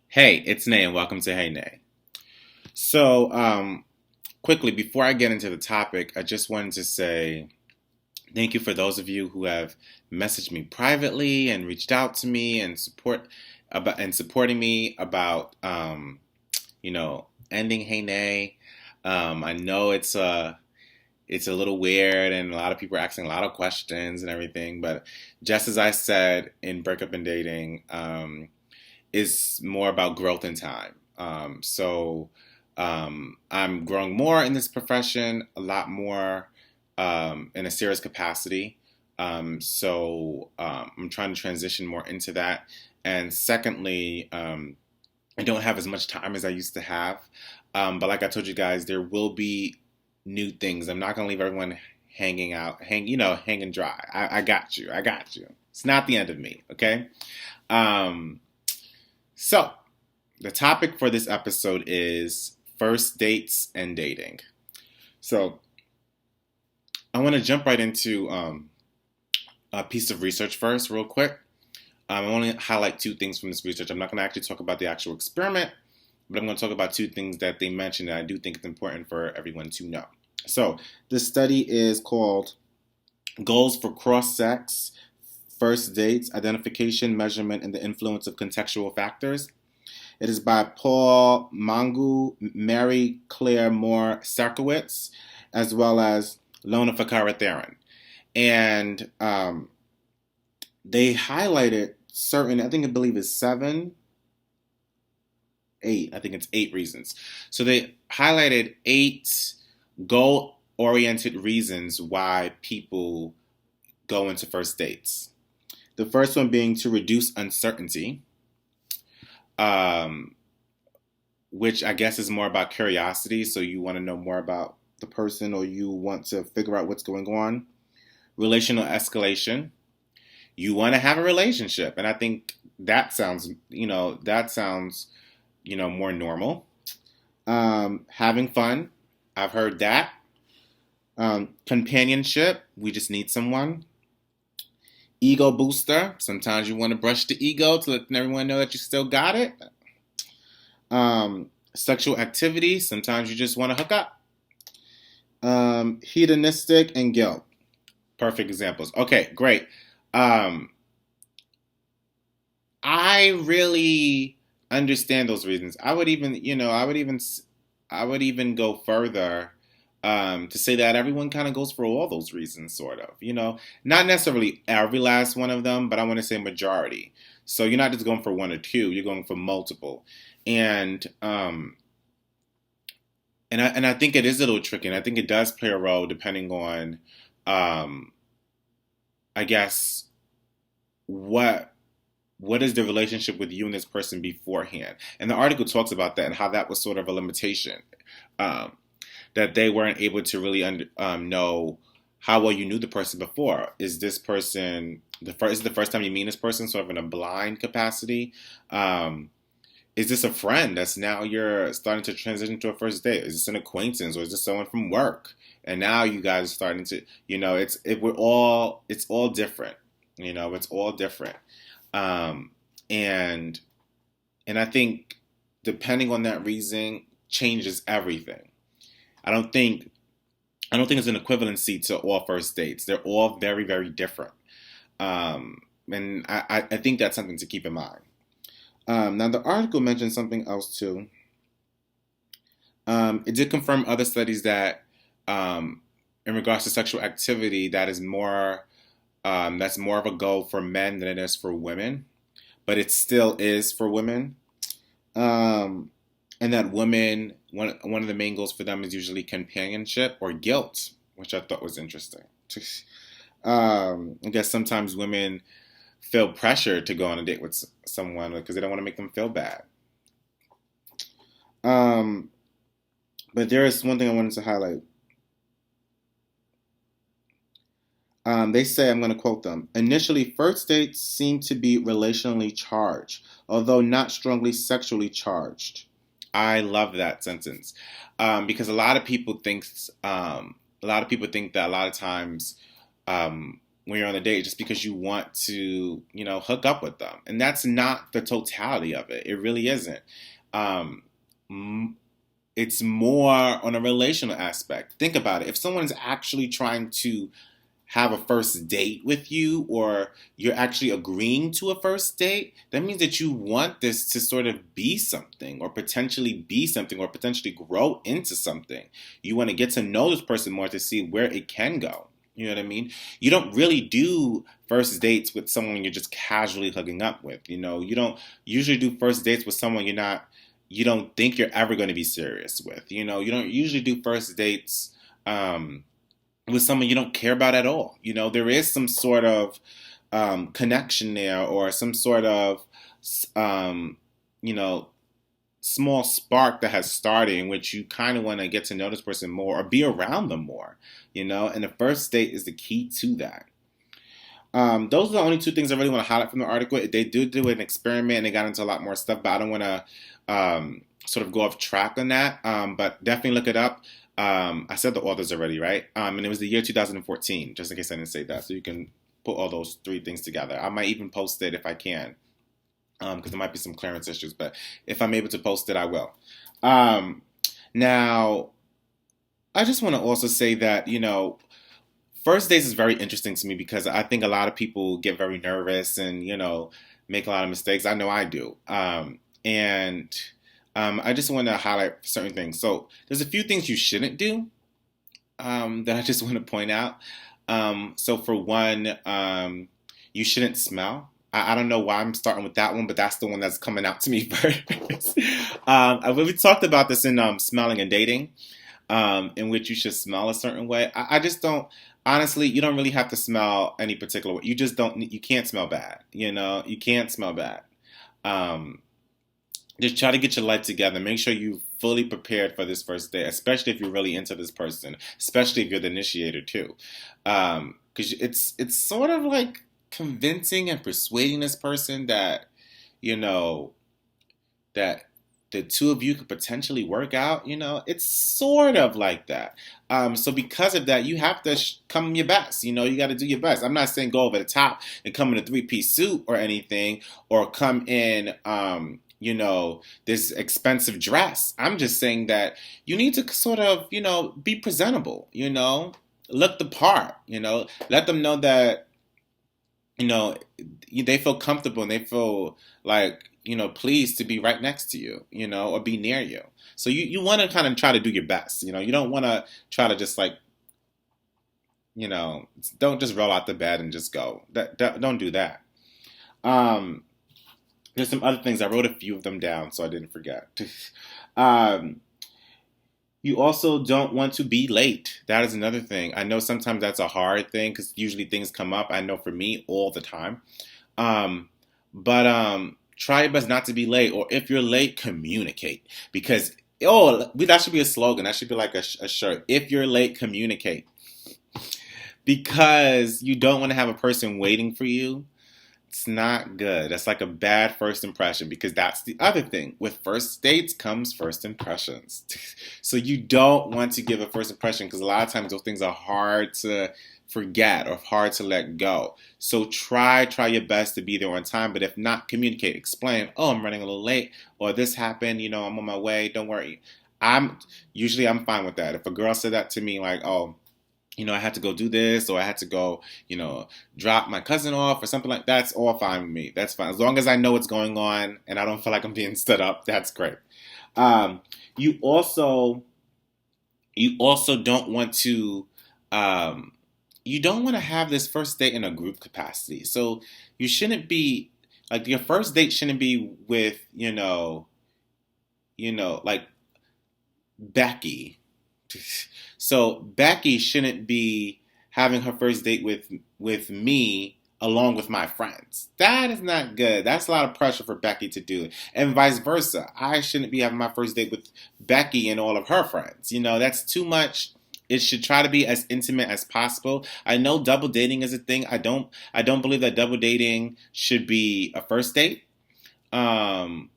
Hey, it's Nay, and welcome to Hey Nay. So, quickly, before I get into the topic, I just wanted to say thank you for those of you who have messaged me privately and reached out to me and supporting me about ending Hey Nay. I know it's a little weird, and a lot of people are asking a lot of questions and everything, but just as I said in Breakup and Dating, is more about growth in time. I'm growing more in this profession, a lot more in a serious capacity. I'm trying to transition more into that. And secondly, I don't have as much time as I used to have. But like I told you guys, there will be new things. I'm not going to leave everyone hanging dry. I got you. I got you. It's not the end of me, okay? Um, so, the topic for this episode is first dates and dating. So, I want to jump right into a piece of research first, real quick. I want to highlight two things from this research. I'm not going to actually talk about the actual experiment, but I'm going to talk about two things that they mentioned that I do think it's important for everyone to know. So, this study is called Goals for Cross-Sex First Dates, Identification, Measurement, and the Influence of Contextual Factors. It is by Paul Mangu, Mary Claire Moore Sarkowitz, as well as Lona Fakara-Theron. And they highlighted certain, I believe it's eight reasons. So they highlighted 8 goal-oriented reasons why people go into first dates. The first one being to reduce uncertainty. Which I guess is more about curiosity. So you want to know more about the person, or you want to figure out what's going on. Relational escalation. You want to have a relationship. And I think that sounds more normal. Having fun. I've heard that. Companionship. We just need someone. Ego booster. Sometimes you want to brush the ego to let everyone know that you still got it. Sexual activity. Sometimes you just want to hook up. Hedonistic and guilt. Perfect examples. Okay, great. I really understand those reasons. I would even go further to say that everyone kind of goes for all those reasons, sort of. Not necessarily every last one of them, but I want to say majority. So you're not just going for one or two; you're going for multiple. And I think it is a little tricky, and I think it does play a role depending on, um, I guess, what is the relationship with you and this person beforehand. And the article talks about that and how that was sort of a limitation, um, that they weren't able to really know how well you knew the person before. Is this person is it the first time you meet this person, sort of in a blind capacity? Um, is this a friend that's now you're starting to transition to a first date? Is this an acquaintance, or is this someone from work? And now you guys are starting to, it's all different. It's all different. Um, and and I think depending on that reason changes everything. I don't think I don't think it's an equivalency to all first dates. They're all very, very different. And I think that's something to keep in mind. Now, the article mentioned something else too. It did confirm other studies that, in regards to sexual activity, that's more of a goal for men than it is for women, but it still is for women. Um, and that women, one of the main goals for them is usually companionship or guilt, which I thought was interesting. I guess sometimes women feel pressure to go on a date with someone because they don't want to make them feel bad. Um, but there is one thing I wanted to highlight. They say, I'm going to quote them: initially, first dates seem to be relationally charged, although not strongly sexually charged. I love that sentence, because a lot of people think that a lot of times, um, when you're on a date just because you want to, hook up with them. And that's not the totality of it. It really isn't. Um, it's more on a relational aspect. Think about it. If someone's actually trying to have a first date with you, or you're actually agreeing to a first date, that means that you want this to sort of be something, or potentially be something, or potentially grow into something. You want to get to know this person more to see where it can go. You know what I mean? You don't really do first dates with someone you're just casually hooking up with. You don't usually do first dates with someone you don't think you're ever going to be serious with. You don't usually do first dates with someone you don't care about at all. There is some sort of connection there, or some sort of, you know, small spark that has started in which you kind of want to get to know this person more or be around them more, and the first date is the key to that. Those are the only two things I really want to highlight from the article. They do an experiment and they got into a lot more stuff, but I don't want to sort of go off track on that. But definitely look it up. I said the authors already, right? And it was the year 2014, just in case I didn't say that. So you can put all those three things together. I might even post it if I can, because there might be some clearance issues. But if I'm able to post it, I will. Now, I just want to also say that, first dates is very interesting to me because I think a lot of people get very nervous and, make a lot of mistakes. I know I do. And I just want to highlight certain things. So there's a few things you shouldn't do that I just want to point out. So for one, you shouldn't smell. I don't know why I'm starting with that one, but that's the one that's coming out to me first. We talked about this in smelling and dating, in which you should smell a certain way. I just don't. Honestly, you don't really have to smell any particular way. You just don't. You can't smell bad. You can't smell bad. Just try to get your life together. Make sure you're fully prepared for this first date, especially if you're really into this person, especially if you're the initiator too. Because it's sort of like convincing and persuading this person that, that the two of you could potentially work out. It's sort of like that. So because of that, you have to come your best. You got to do your best. I'm not saying go over the top and come in a 3-piece suit or anything, or come in, this expensive dress. I'm just saying that you need to sort of, be presentable, look the part, let them know that, they feel comfortable and they feel like, pleased to be right next to you, or be near you. So you want to kind of try to do your best, you don't want to try to just like, don't just roll out the bed and just go. Don't do that. There's some other things. I wrote a few of them down so I didn't forget. You also don't want to be late. That is another thing. I know sometimes that's a hard thing because usually things come up. I know for me all the time. But try your best not to be late. Or if you're late, communicate. Because, that should be a slogan. That should be like a shirt. If you're late, communicate. Because you don't want to have a person waiting for you. It's not good. That's like a bad first impression, because that's the other thing. With first dates comes first impressions. So you don't want to give a first impression, because a lot of times those things are hard to forget or hard to let go. So try your best to be there on time, but if not, communicate, explain, I'm running a little late, or this happened, I'm on my way, don't worry. I'm fine with that. If a girl said that to me, like, I had to go do this, or I had to go, drop my cousin off or something like that, that's all fine with me. That's fine. As long as I know what's going on and I don't feel like I'm being stood up, that's great. You also don't want to, have this first date in a group capacity. So you shouldn't be, like, your first date shouldn't be with, like Becky. So Becky shouldn't be having her first date with me along with my friends. That is not good. That's a lot of pressure for Becky to do. And vice versa. I shouldn't be having my first date with Becky and all of her friends. That's too much. It should try to be as intimate as possible. I know double dating is a thing. I don't believe that double dating should be a first date. For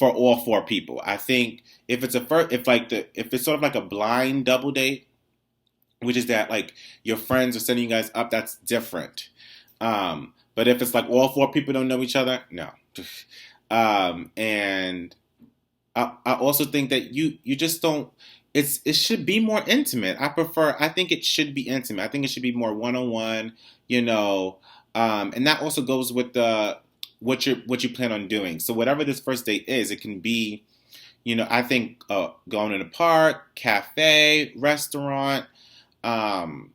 all four people. I think if it's sort of like a blind double date, which is that like your friends are setting you guys up. That's different. But if it's like all four people don't know each other, no. And I also think that you just don't. It should be more intimate. I think it should be intimate. I think it should be more one on one. You know, and that also goes with the what you plan on doing. So whatever this first date is, it can be. I think going to the park, cafe, restaurant, um,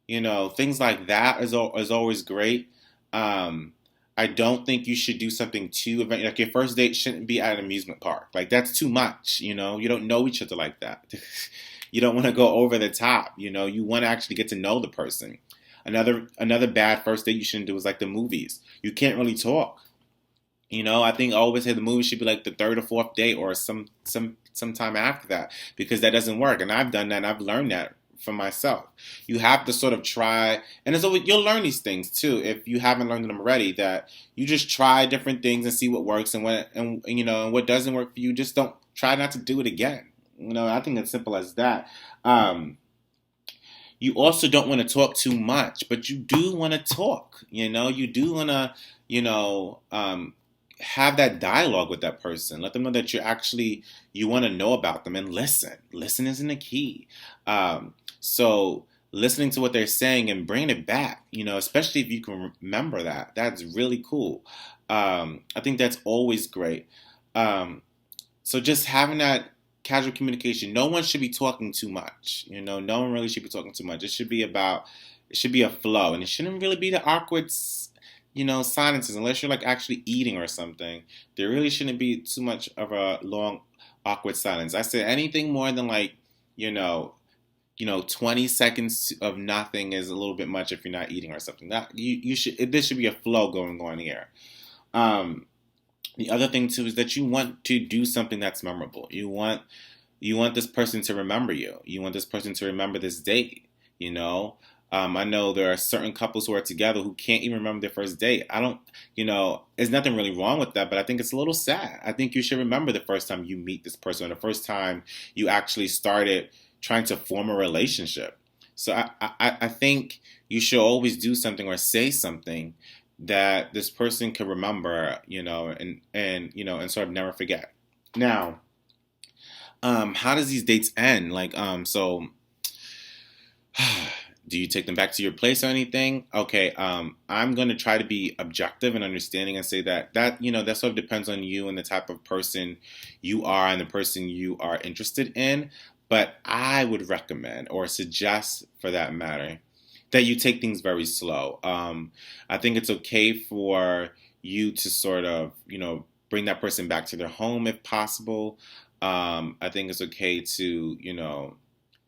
things like that is always great. Um, I don't think you should do something too event. Like your first date shouldn't be at an amusement park. Like that's too much. You don't know each other like that. You don't want to go over the top. You want to actually get to know the person. Another bad first date you shouldn't do is like the movies. You can't really talk. I think I always say the movie should be like the third or fourth date or some time after that because that doesn't work. And I've done that and I've learned that for myself. You have to sort of try, and it's always, you'll learn these things too if you haven't learned them already. That you just try different things and see what works and and what doesn't work for you. Just don't try not to do it again. I think it's simple as that. You also don't want to talk too much, but you do want to talk. You do want to, have that dialogue with that person. Let them know that you want to know about them and listen. Listen isn't the key. So listening to what they're saying and bringing it back, especially if you can remember that, that's really cool. I think that's always great. So just having that casual communication. No one should be talking too much. No one really should be talking too much. It should be a flow, and it shouldn't really be the awkward, silences unless you're like actually eating or something. There really shouldn't be too much of a long, awkward silence. I said anything more than like, 20 seconds of nothing is a little bit much if you're not eating or something. That you should. This should be a flow going on here. The other thing too is that you want to do something that's memorable. You want this person to remember you. You want this person to remember this date. I know there are certain couples who are together who can't even remember their first date. I don't, there's nothing really wrong with that, but I think it's a little sad. I think you should remember the first time you meet this person, or the first time you actually started trying to form a relationship. So I think you should always do something or say something that this person can remember, and sort of never forget. Now, how does these dates end? Like, so do you take them back to your place or anything? Okay, I'm going to try to be objective and understanding and say that that sort of depends on you and the type of person you are and the person you are interested in. But I would recommend or suggest, for that matter, that you take things very slow. I think it's okay for you to sort of, bring that person back to their home if possible. I think it's okay to,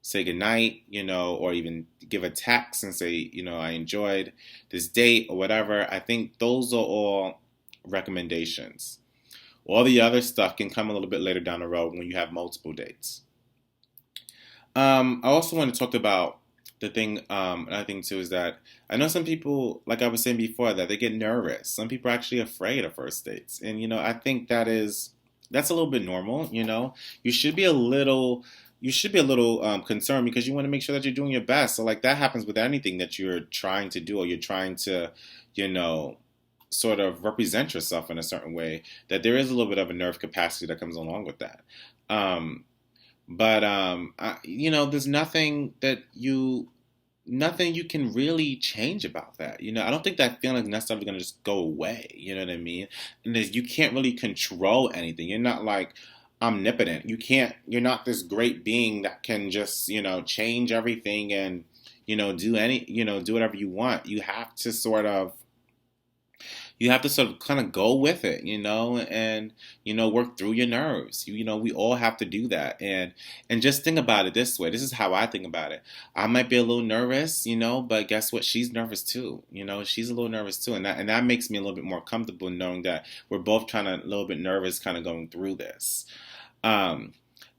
say goodnight, or even give a text and say, I enjoyed this date or whatever. I think those are all recommendations. All the other stuff can come a little bit later down the road when you have multiple dates. I also want to talk about the thing, another thing too, is that I know some people, like I was saying before, that they get nervous. Some people are actually afraid of first dates. And, I think that's a little bit normal, You should be a little concerned because you want to make sure that you're doing your best. So like that happens with anything that you're trying to do, or you're trying to, sort of represent yourself in a certain way, that there is a little bit of a nerve capacity that comes along with that. But there's nothing you can really change about that. I don't think that feeling is necessarily going to just go away. You know what I mean? And you can't really control anything. You're not like omnipotent. You're not this great being that can just, change everything and, do whatever you want. You have to sort of kind of go with it, and, work through your nerves. We all have to do that. And just think about it this way. This is how I think about it. I might be a little nervous, but guess what? She's nervous too. She's a little nervous too. And that makes me a little bit more comfortable knowing that we're both kind of a little bit nervous kind of going through this. And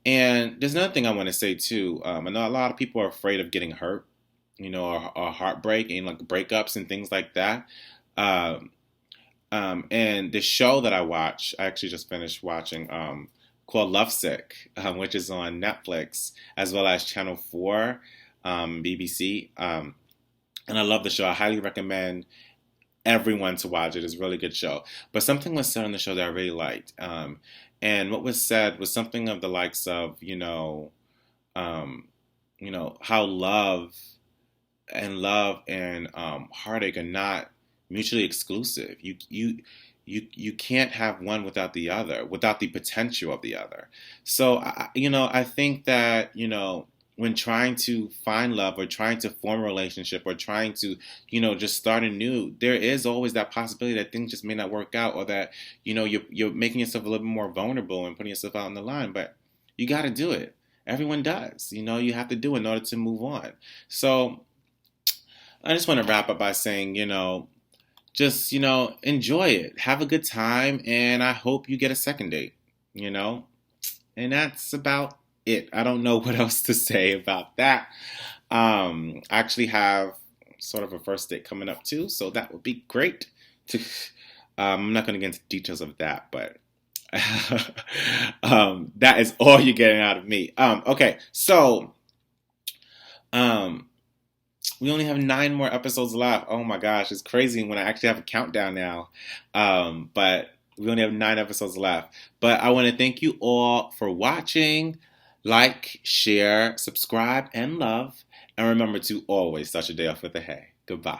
there's another thing I want to say too. I know a lot of people are afraid of getting hurt, or heartbreak and like breakups and things like that. And the show that I actually just finished watching, called Lovesick, which is on Netflix as well as Channel 4. BBC. And I love the show. I highly recommend everyone to watch it. It's a really good show. But something was said on the show that I really liked. And what was said was something of the likes of, um, how love and heartache are not mutually exclusive. You can't have one without the other, without the potential of the other. So I think that when trying to find love or trying to form a relationship or trying to just start anew, there is always that possibility that things just may not work out, or that you're making yourself a little bit more vulnerable and putting yourself out on the line. But you got to do it. Everyone does. You have to do it in order to move on. So I just want to wrap up by saying, just, enjoy it. Have a good time. And I hope you get a second date, And that's about it. I don't know what else to say about that. I actually have sort of a first date coming up too. So that would be great. I'm not going to get into details of that, but that is all you're getting out of me. Okay. So, we only have 9 more episodes left. Oh my gosh, it's crazy when I actually have a countdown now. But we only have 9 episodes left. But I want to thank you all for watching. Like, share, subscribe, and love. And remember to always start your day off with a hey. Goodbye.